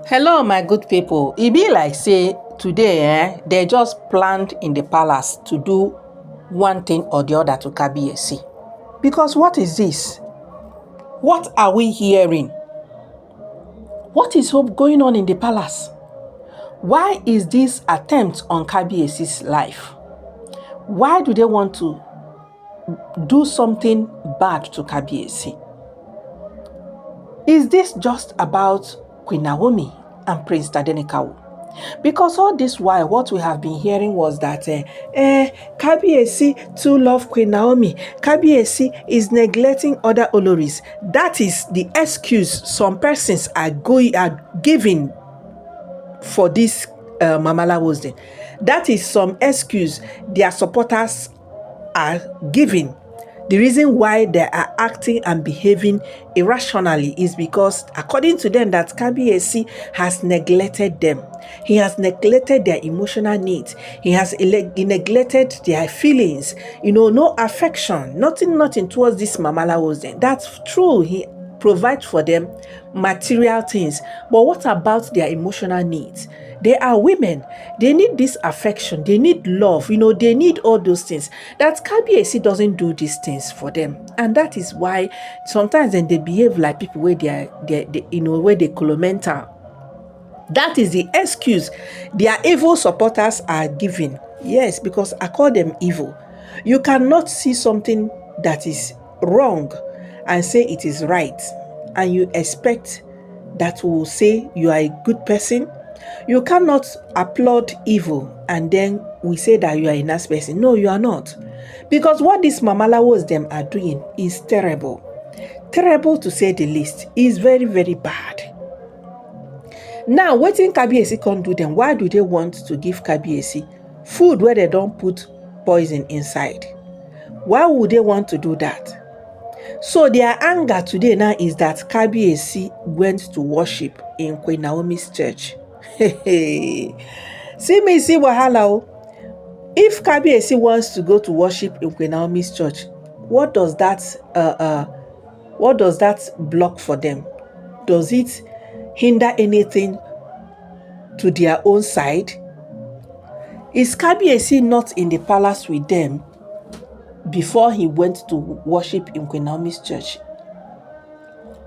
Hello my good people. E be like say today they just planned in the palace to do one thing or the other to kabiyesi. Because what is this? What are we hearing? What is going on in the palace? Why is this attempt on kabiyesi's life? Why do they want to do something bad to kabiyesi? Is this just about Queen Naomi and Prince Tadenikawo? Because all this while, what we have been hearing was that kabiyesi too love Queen Naomi. Kabiyesi is neglecting other Oloris. That is the excuse some persons are giving for this Mamala Wosden. That is some excuse their supporters are giving. The reason why they are acting and behaving irrationally is because, according to them, that kabiyesi has neglected them. He has neglected their emotional needs. He has neglected their feelings. No affection, nothing towards this Mamala Wosden. That's true. He provides for them material things. But what about their emotional needs? They are women. They need this affection. They need love. They need all those things. That kabiyesi doesn't do these things for them. And that is why sometimes then they behave like people where they colomental. That is the excuse their evil supporters are giving. Yes, because I call them evil. You cannot see something that is wrong and say it is right. And you expect that will say you are a good person. You cannot applaud evil and then we say that you are a nice person. No, you are not. Because what these Mamalawos them are doing is terrible. Terrible to say the least. Is very, very bad. Now, what in kabiyesi can't do them? Why do they want to give kabiyesi food where they don't put poison inside? Why would they want to do that? So their anger today now is that kabiyesi went to worship in Queen Naomi's church. See wahala. If kabiyesi wants to go to worship in Queen Naomi's church, what does that block for them? Does it hinder anything to their own side? Is kabiyesi not in the palace with them before he went to worship in Queen Naomi's church?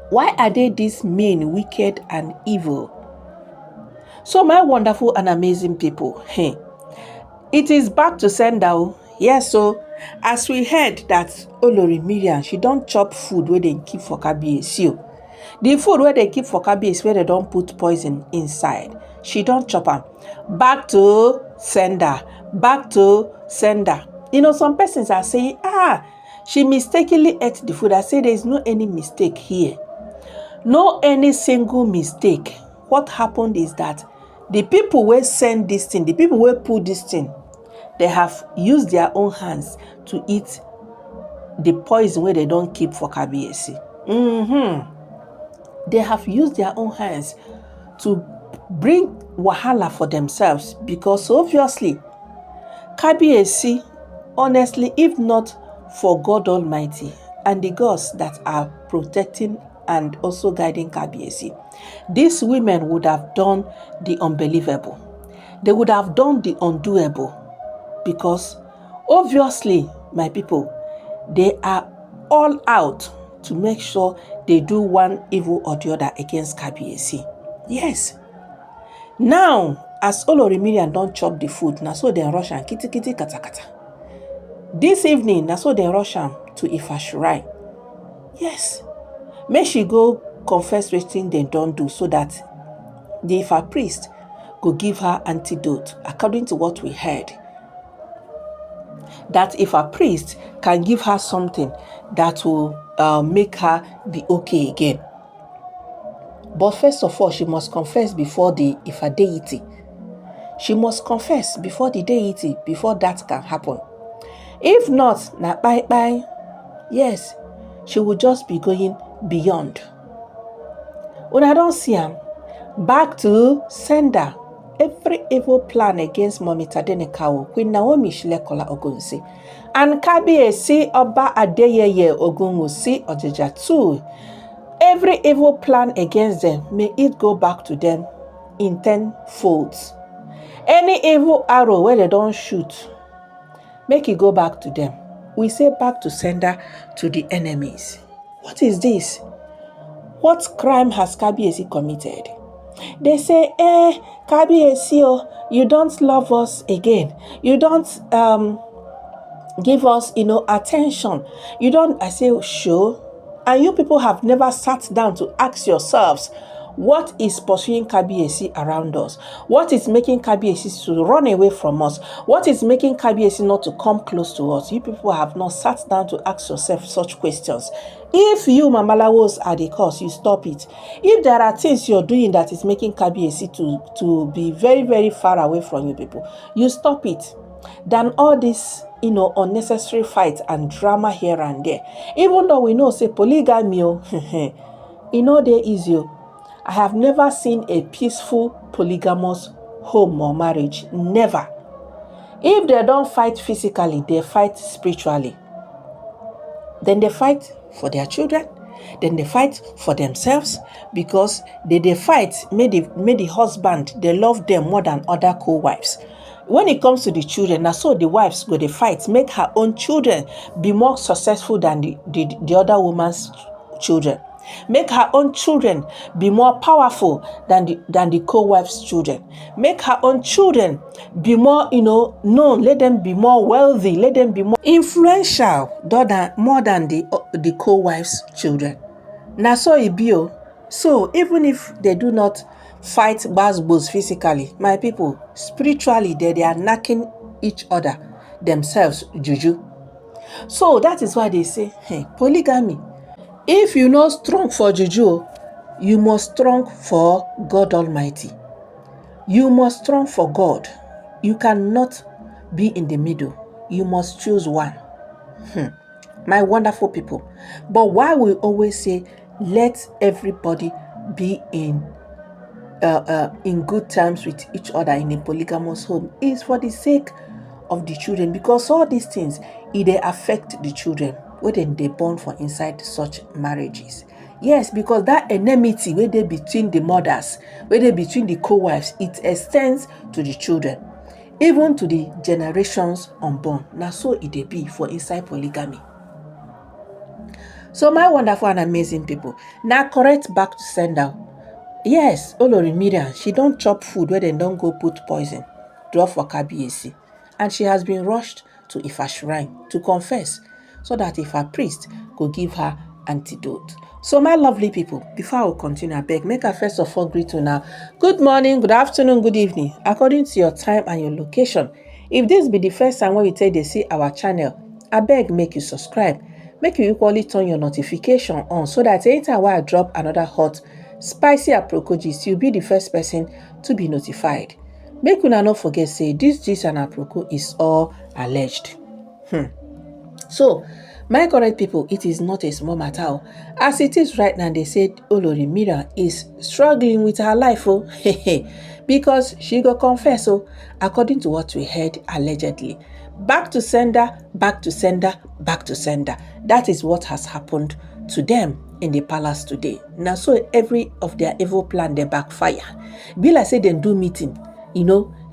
Why are they this mean, wicked, and evil? So my wonderful and amazing people, it is back to sender. Yes, so as we heard that Olori Miriam, she don't chop food where they keep for kabiyesi. The food where they keep for kabiyesi where they don't put poison inside, she don't chop them. Back to sender. Back to sender. Some persons are saying, she mistakenly ate the food. I say there is no any mistake here. No any single mistake. What happened is that the people will send this thing, the people will put this thing, they have used their own hands to eat the poison where they don't keep for kabiyesi. They have used their own hands to bring wahala for themselves, because obviously kabiyesi, honestly, if not for God Almighty and the gods that are protecting and also guiding kabiyesi, these women would have done the unbelievable. They would have done the undoable, because obviously, my people, they are all out to make sure they do one evil or the other against kabiyesi. Yes. Now, as Olori Miriam don't chop the food, now so they rush and kitty kata kata. This evening, now so they rush am to Ifa shrine. Yes. May she go confess wetin they don't do, so that the Ifa priest go give her antidote, according to what we heard. That if a priest can give her something that will make her be okay again. But first of all, she must confess before the Ifa deity. She must confess before the deity, before that can happen. If not, na bye. Yes, she will just be going beyond. When I don't see him, back to sender. Every evil plan against Mommy Tadenikawo, Queen Naomi Shilekola Ogunwusi, and kabiyesi Oba Adeyeye Ogunwusi Ojeja too. Every evil plan against them, may it go back to them in 10 folds. Any evil arrow where they don't shoot, make it go back to them. We say back to sender to the enemies. What is this? What crime has kabiyesi committed? They say, kabiyesi, you don't love us again. You don't give us, attention. You don't, I say, sure. And you people have never sat down to ask yourselves, what is pursuing kabiyesi around us? What is making kabiyesi to run away from us? What is making kabiyesi not to come close to us? You people have not sat down to ask yourself such questions. If you mamalawos are the cause, you stop it. If there are things you're doing that is making kabiyesi to be very, very far away from you people, you stop it. Than all this, unnecessary fight and drama here and there. Even though we know, say, polygamy, they're easy. I have never seen a peaceful polygamous home or marriage. Never. If they don't fight physically, they fight spiritually. Then they fight for their children. Then they fight for themselves, because they fight, may the husband, they love them more than other co-wives. When it comes to the children, now so the wives go they fight, make her own children be more successful than the other woman's children. Make her own children be more powerful than the co-wife's children. Make her own children be more, known. Let them be more wealthy. Let them be more influential more than the co-wife's children. Now so it be. So even if they do not fight basbos physically, my people, spiritually they are knocking each other themselves juju. So that is why they say, polygamy. If you not strong for juju, you must strong for God Almighty. You must strong for God. You cannot be in the middle. You must choose one. My wonderful people. But why we always say, let everybody be in good terms with each other in a polygamous home, is for the sake of the children, because all these things, they affect the children when they born for inside such marriages. Yes, because that enmity where they between the mothers, where they between the co-wives, it extends to the children, even to the generations unborn. Now so it be for inside polygamy. So my wonderful and amazing people, now correct back to sender. Yes, Olori Miriam, she don't chop food where they don't go put poison, drop for kabiyesi, and she has been rushed to Ifa shrine to confess, so that if her priest could give her antidote. So my lovely people, before I will continue, I beg, make a first of all greet you now. Good morning, good afternoon, good evening, according to your time and your location. If this be the first time when we tell they see our channel, I beg make you subscribe. Make you equally turn your notification on, so that anytime when I drop another hot, spicy aproko gist, you'll be the first person to be notified. Make una not forget, say this gist and aproko is all alleged. So, my correct people, it is not a small matter. As it is right now, they said Olori Miriam is struggling with her life, because she got confess, according to what we heard allegedly. Back to sender, back to sender, back to sender. That is what has happened to them in the palace today. Now, so every of their evil plan, they backfire. Be like say they do meeting,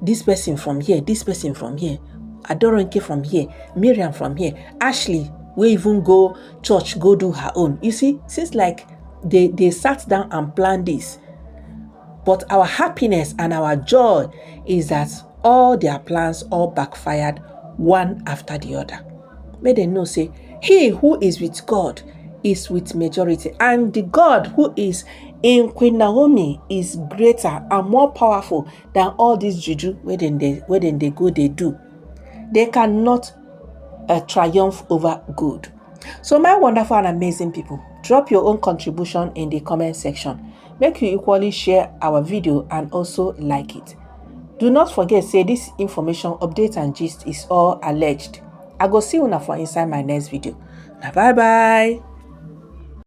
this person from here, this person from here, Adoronke from here, Miriam from here, Ashley, we even go church, go do her own. You see, since like they sat down and planned this. But our happiness and our joy is that all their plans all backfired one after the other. May they know, say, he who is with God is with majority, and the God who is in Queen Naomi is greater and more powerful than all these juju where they go they do. They cannot triumph over good. So my wonderful and amazing people, drop your own contribution in the comment section. Make you equally share our video and also like it. Do not forget, say this information, update and gist is all alleged. I go see you now for inside my next video. Now bye bye.